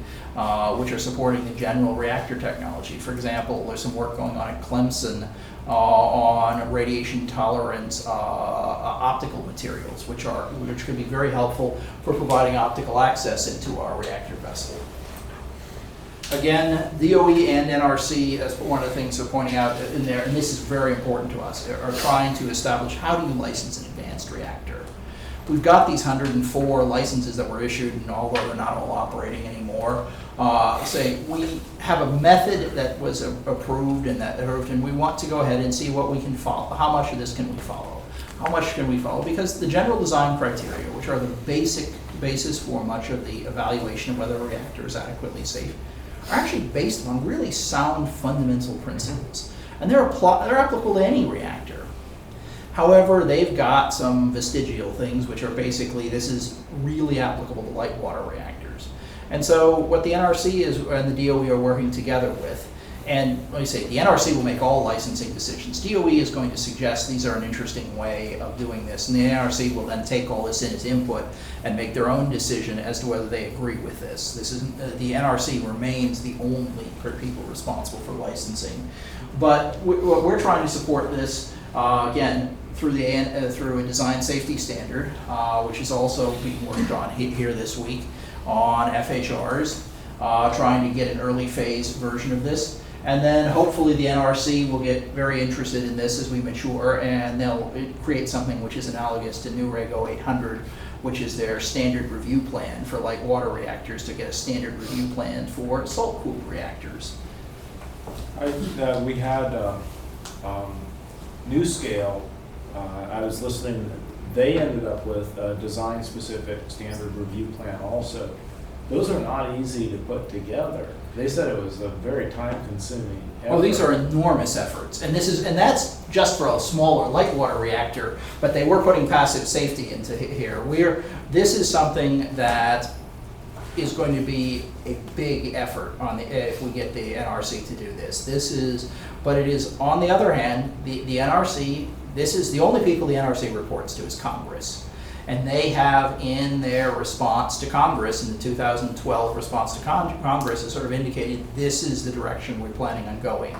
[SPEAKER 3] which are supporting the general reactor technology. For example, there's some work going on at Clemson on radiation tolerance optical materials, which could be very helpful for providing optical access into our reactor vessel. Again, DOE and NRC, as one of the things they're pointing out in there, and this is very important to us, are trying to establish how do you license an advanced reactor. We've got these 104 licenses that were issued, and although they're not all operating anymore, we have a method that was approved and we want to go ahead and see what we can follow. How much of this can we follow? How much can we follow? Because the general design criteria, which are the basis for much of the evaluation of whether a reactor is adequately safe, are actually based on really sound fundamental principles. And they're applicable to any reactor. However, they've got some vestigial things which are basically, this is really applicable to light water reactors. And so what the NRC and the DOE are working together with, and let me say, the NRC will make all licensing decisions. DOE is going to suggest these are an interesting way of doing this, and the NRC will then take all this in as input and make their own decision as to whether they agree with this. The NRC remains the only people responsible for licensing. But we're trying to support this, again, through a design safety standard, which is also being worked on here this week on FHRs, trying to get an early phase version of this. And then hopefully the NRC will get very interested in this as we mature, and they'll create something which is analogous to NUREG 0800, which is their standard review plan for light water reactors, to get a standard review plan for salt-cooled reactors.
[SPEAKER 4] We had NuScale, I was listening, they ended up with a design-specific standard review plan also. Those are not easy to put together. They said it was a very time-consuming effort.
[SPEAKER 3] Oh, these are enormous efforts, and that's just for a smaller light water reactor. But they were putting passive safety into here. This is something that is going to be a big effort if we get the NRC to do this. But it is, on the other hand, the NRC. This is the only people the NRC reports to is Congress. And they have, in their response to Congress, in the 2012 response to Congress, has sort of indicated this is the direction we're planning on going.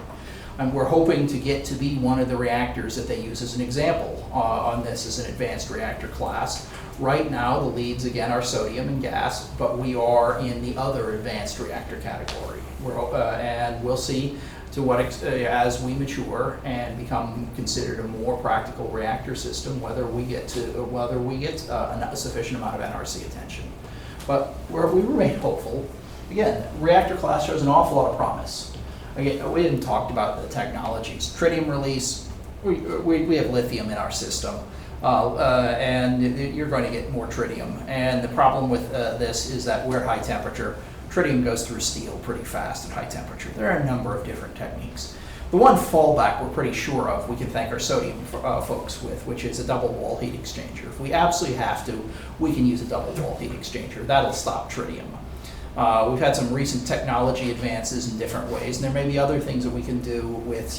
[SPEAKER 3] And we're hoping to get to be one of the reactors that they use as an example on this as an advanced reactor class. Right now, the leads, again, are sodium and gas, but we are in the other advanced reactor category. And we'll see to what as we mature and become considered a more practical reactor system, whether we get a sufficient amount of NRC attention. But where we remain hopeful, again, reactor class shows an awful lot of promise. Again, we didn't talk about the technologies. Tritium release, we have lithium in our system, and you're going to get more tritium. And the problem with this is that we're high temperature. Tritium goes through steel pretty fast at high temperature. There are a number of different techniques. The one fallback we're pretty sure of, we can thank our sodium folks with, which is a double wall heat exchanger. If we absolutely have to, we can use a double wall heat exchanger. That'll stop tritium. We've had some recent technology advances in different ways, and there may be other things that we can do with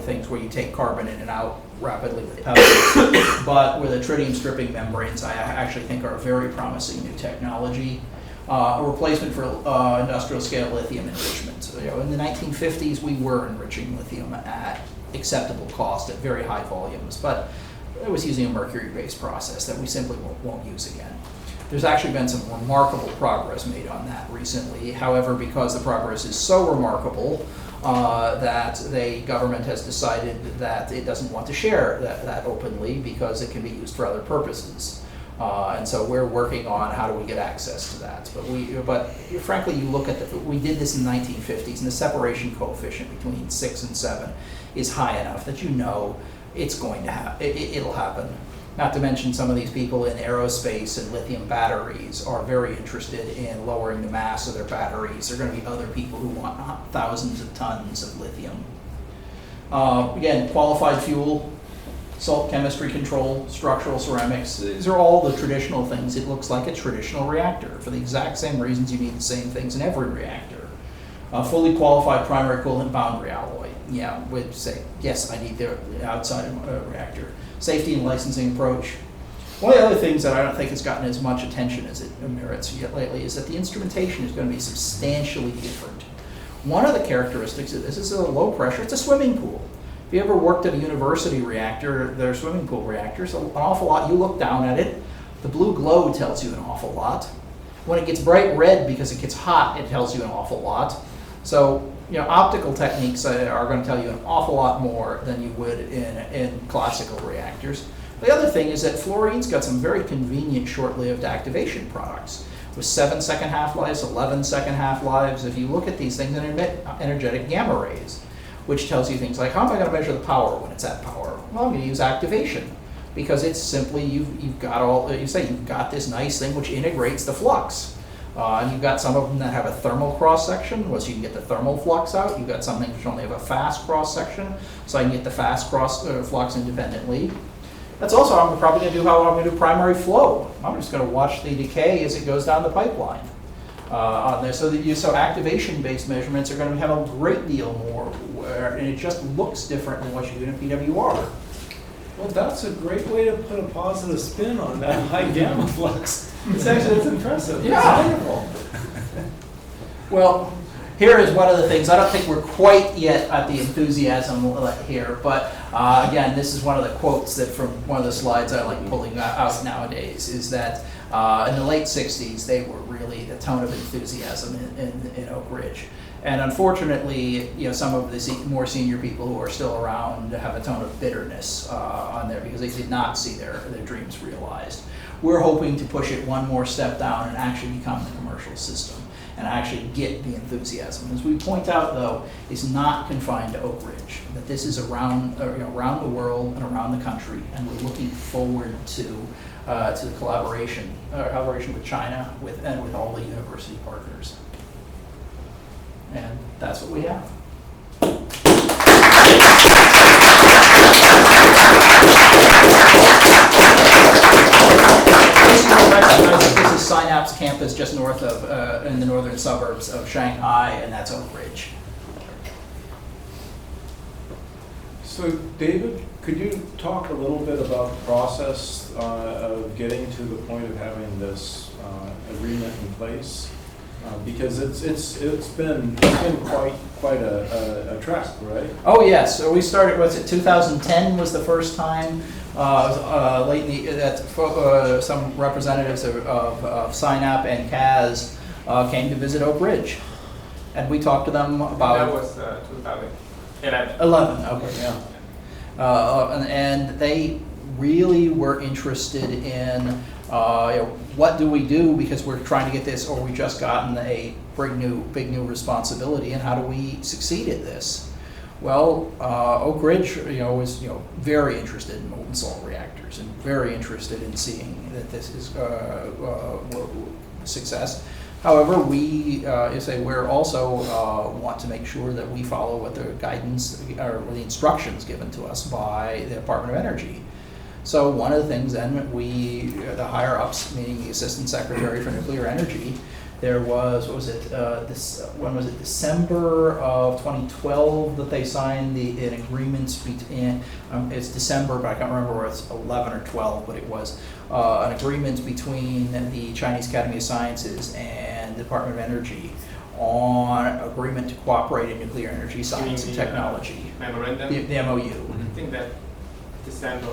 [SPEAKER 3] things where you take carbon in and out rapidly with pellets. But with the tritium stripping membranes, I actually think are a very promising new technology. A replacement for industrial scale lithium enrichment. In the 1950s, we were enriching lithium at acceptable cost at very high volumes, but it was using a mercury-based process that we simply won't use again. There's actually been some remarkable progress made on that recently. However, because the progress is so remarkable that the government has decided that it doesn't want to share that openly because it can be used for other purposes. And so we're working on how do we get access to that. But frankly, you look at we did this in the 1950s, and the separation coefficient between 6 and 7 is high enough that you know it's going to happen. It'll happen. Not to mention some of these people in aerospace and lithium batteries are very interested in lowering the mass of their batteries. There are going to be other people who want thousands of tons of lithium. Again, qualified fuel, salt chemistry control, structural ceramics. These are all the traditional things. It looks like a traditional reactor. For the exact same reasons, you need the same things in every reactor. Fully qualified primary coolant boundary alloy. Yeah, we'd say, yes, I need the outside reactor. Safety and licensing approach. One of the other things that I don't think has gotten as much attention as it merits yet lately is that the instrumentation is going to be substantially different. One of the characteristics of this is a low pressure, it's a swimming pool. If you ever worked at a university reactor, they're swimming pool reactors, an awful lot, you look down at it, the blue glow tells you an awful lot. When it gets bright red because it gets hot, it tells you an awful lot. So, optical techniques are going to tell you an awful lot more than you would in classical reactors. The other thing is that fluorine's got some very convenient short-lived activation products with 7-second half-lives, 11-second half-lives. If you look at these things, they emit energetic gamma rays, which tells you things like, how am I going to measure the power when it's at power? Well, I'm going to use activation, because it's simply, you've got this nice thing which integrates the flux. And you've got some of them that have a thermal cross-section, so you can get the thermal flux out. You've got some things which only have a fast cross-section, so I can get the fast flux independently. That's also how I'm probably going to do primary flow. I'm just going to watch the decay as it goes down the pipeline on there. So activation-based measurements are going to have a great deal more, and it just looks different than what you do in a PWR.
[SPEAKER 4] Well, that's a great way to put a positive spin on that high gamma flux. It's impressive.
[SPEAKER 3] Yeah.
[SPEAKER 4] It's wonderful.
[SPEAKER 3] Well, here is one of the things. I don't think we're quite yet at the enthusiasm here, but again, this is one of the quotes that from one of the slides I like pulling out nowadays, is that in the late 60s, they were really the tone of enthusiasm in Oak Ridge. And unfortunately, some of the more senior people who are still around have a tone of bitterness on there because they did not see their dreams realized. We're hoping to push it one more step down and actually become the commercial system and actually get the enthusiasm. As we point out, though, it's not confined to Oak Ridge, that this is around the world and around the country, and we're looking forward to the collaboration with China and with all the university partners. And that's what we have. This is SINAP's campus just north of, in the northern suburbs of Shanghai, and that's Oak Ridge.
[SPEAKER 4] So, David, Could you talk a little bit about the process of getting to the point of having this agreement in place? Because it's been quite a trek, right?
[SPEAKER 3] Oh yes, so we started. Was it 2010? Was the first time lately that some representatives of SINAP and CAS came to visit Oak Ridge, and we talked to them about.
[SPEAKER 2] That was 2011.
[SPEAKER 3] 11. Okay. Yeah. And they really were interested in what do we do, because we're trying to get this, or we just gotten a big new responsibility, and how do we succeed at this? Well, Oak Ridge, was very interested in molten salt reactors and very interested in seeing that this is success. However, we're also want to make sure that we follow what the guidance or the instructions given to us by the Department of Energy. So one of the things then the higher ups, meaning the Assistant Secretary for Nuclear Energy, there was, when was it, December of 2012 that they signed an agreement between, it's December, but I can't remember whether it's 11 or 12, but it was an agreement between the Chinese Academy of Sciences and the Department of Energy on agreement to cooperate in nuclear energy science and technology.
[SPEAKER 2] Memorandum?
[SPEAKER 3] The MOU.
[SPEAKER 2] I think that December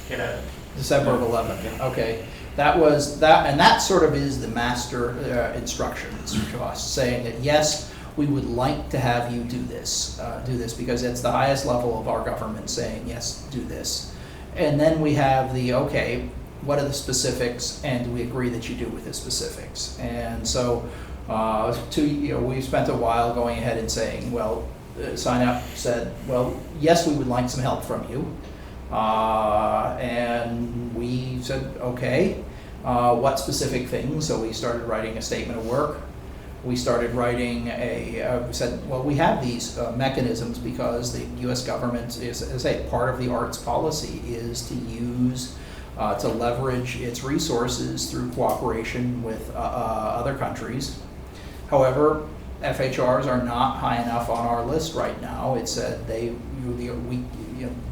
[SPEAKER 2] 11.
[SPEAKER 3] December of 11, okay. That was that, and that sort of is the master instructions to us, saying that yes, we would like to have you do this because it's the highest level of our government saying yes, do this. And then we have the, okay, what are the specifics, and do we agree that you do with the specifics? And so we spent a while going ahead and saying, well, SINAP said, well, yes, we would like some help from you. And we said, okay, what specific things? So we started writing a statement of work. We started writing said, well, we have these mechanisms because the U.S. government is, as I say, part of the arts policy is to use, to leverage its resources through cooperation with other countries. However, FHRs are not high enough on our list right now. It said the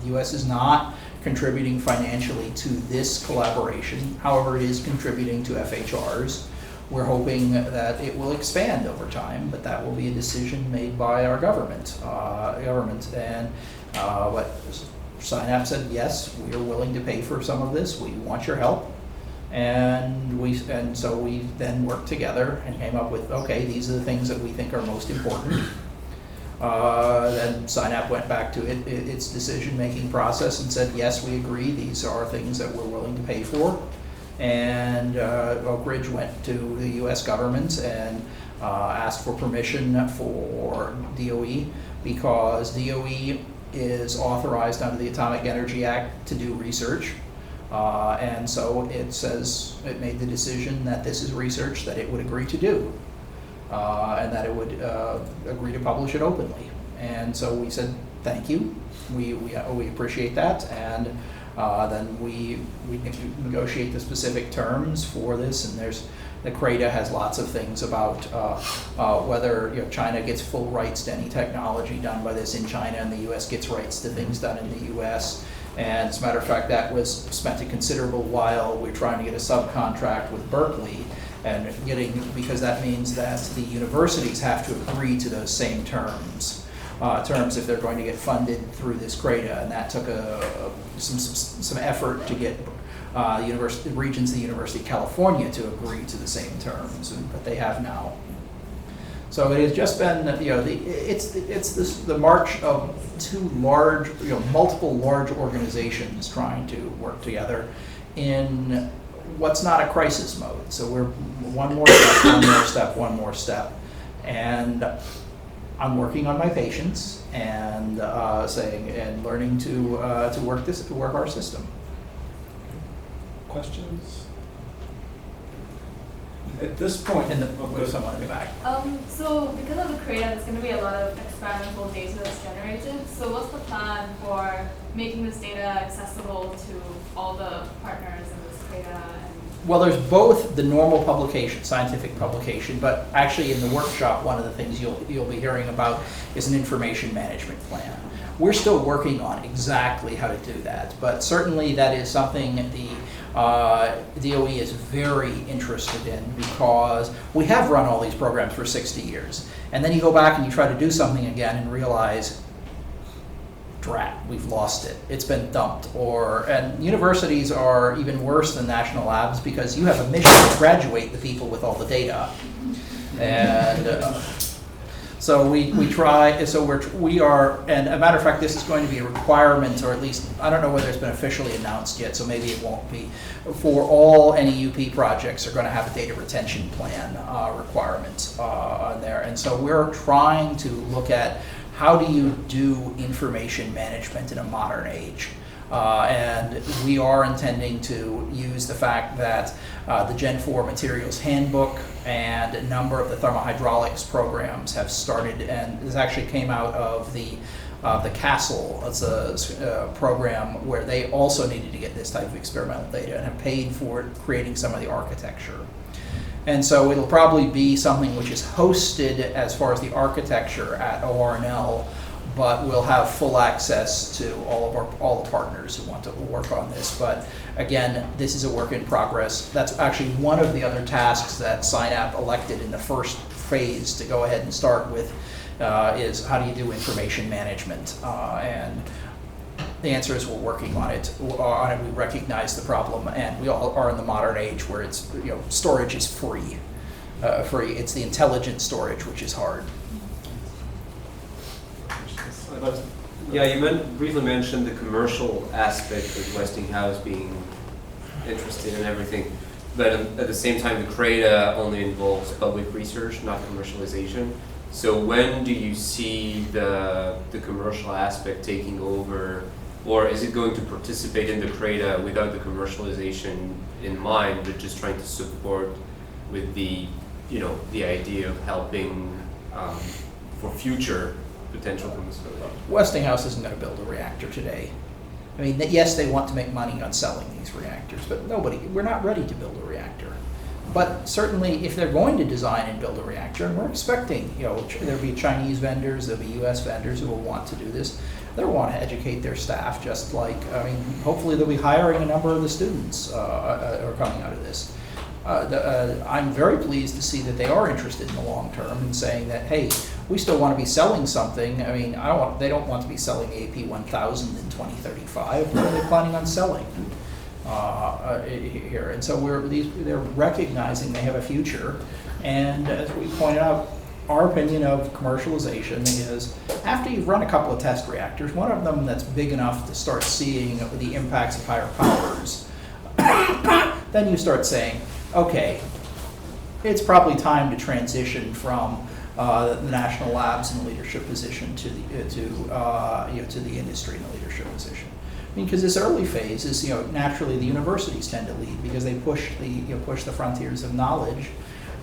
[SPEAKER 3] U.S. is not contributing financially to this collaboration. However, it is contributing to FHRs. We're hoping that it will expand over time, but that will be a decision made by our government. And what SINAP said, yes, we are willing to pay for some of this. We want your help. And so we then worked together and came up with, okay, these are the things that we think are most important. Then SINAP went back to its decision-making process and said, yes, we agree, these are things that we're willing to pay for. And Oak Ridge went to the U.S. government and asked for permission for DOE, because DOE is authorized under the Atomic Energy Act to do research. And so it says, it made the decision that this is research that it would agree to do. And that it would agree to publish it openly. And so we said, thank you, we appreciate that, and then we negotiate the specific terms for this, and the CRADA has lots of things about whether China gets full rights to any technology done by this in China, and the U.S. gets rights to things done in the U.S. And as a matter of fact, that was spent a considerable while. We're trying to get a subcontract with Berkeley, and because that means that the universities have to agree to those same terms if they're going to get funded through this CRADA, and that took some effort to get the Regents of the University of California to agree to the same terms, but they have now. So it has just been, it's the march of two multiple large organizations trying to work together in what's not a crisis mode. So we're one more step, and I'm working on my patience and learning to work our system.
[SPEAKER 4] Questions? At this point,
[SPEAKER 3] someone in the back.
[SPEAKER 5] So because of the CRADA, there's going to be a lot of experimental data that's generated. So what's the plan for making this data accessible to all the partners in this CRADA and
[SPEAKER 3] Well, there's both the normal publication, scientific publication, but actually in the workshop, one of the things you'll be hearing about is an information management plan. We're still working on exactly how to do that, but certainly that is something the DOE is very interested in, because we have run all these programs for 60 years. And then you go back and you try to do something again and realize, drat, we've lost it. It's been dumped. And universities are even worse than national labs, because you have a mission to graduate the people with all the data. And so we try, so we are, and a matter of fact, this is going to be a requirement, or at least, I don't know whether it's been officially announced yet, so maybe it won't be, for all NEUP projects are going to have a data retention plan requirement on there. And so we're trying to look at how do you do information management in a modern age. And we are intending to use the fact that the Gen 4 Materials Handbook and a number of the thermohydraulics programs have started, and this actually came out of the CASTLE. It's a program where they also needed to get this type of experimental data and have paid for creating some of the architecture. And so it'll probably be something which is hosted as far as the architecture at ORNL, but we'll have full access to all the partners who want to work on this. But again, this is a work in progress. That's actually one of the other tasks that SINAP elected in the first phase to go ahead and start with, is how do you do information management? And the answer is we're working on it. We recognize the problem, and we all are in the modern age where it's, storage is free. It's the intelligent storage which is hard.
[SPEAKER 6] Yeah, you briefly mentioned the commercial aspect of Westinghouse being interested in everything, but at the same time, the CRADA only involves public research, not commercialization. So when do you see the commercial aspect taking over, or is it going to participate in the CRADA without the commercialization in mind, but just trying to support with the idea of helping for future potential commercialization?
[SPEAKER 3] Westinghouse isn't going to build a reactor today. I mean, yes, they want to make money on selling these reactors, but we're not ready to build a reactor. But certainly, if they're going to design and build a reactor, and we're expecting, there'll be Chinese vendors, there'll be U.S. vendors who will want to do this. They'll want to educate their staff, just like, hopefully they'll be hiring a number of the students who are coming out of this. I'm very pleased to see that they are interested in the long term and saying that, hey, we still want to be selling something. They don't want to be selling AP 1000 in 2035. What are they planning on selling here? And so they're recognizing they have a future. And as we pointed out, our opinion of commercialization is, after you've run a couple of test reactors, one of them that's big enough to start seeing the impacts of higher powers, then you start saying, okay, it's probably time to transition from the national labs in the leadership position to the industry in the leadership position. Because this early phase is, naturally the universities tend to lead because they push the frontiers of knowledge.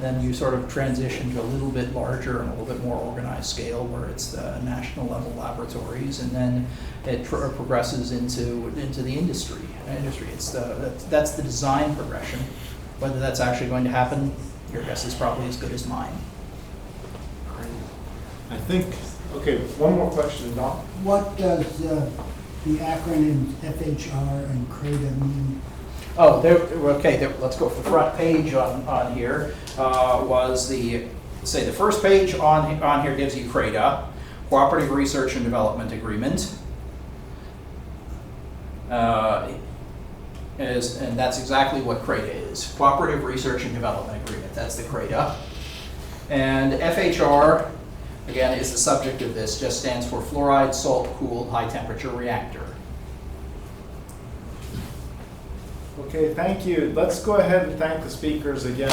[SPEAKER 3] Then you sort of transition to a little bit larger and a little bit more organized scale, where it's the national level laboratories, and then it progresses into the industry. That's the design progression. Whether that's actually going to happen, your guess is probably as good as mine.
[SPEAKER 1] I think, okay, one more question, Doc.
[SPEAKER 7] What does the acronyms FHR and CRADA mean?
[SPEAKER 3] Oh, let's go for the front page on here. Was the first page on here gives you CRADA, Cooperative Research and Development Agreement. And that's exactly what CRADA is. Cooperative Research and Development Agreement, that's the CRADA. And FHR, again, is the subject of this, just stands for Fluoride Salt Cooled High Temperature Reactor.
[SPEAKER 1] Okay, thank you. Let's go ahead and thank the speakers again.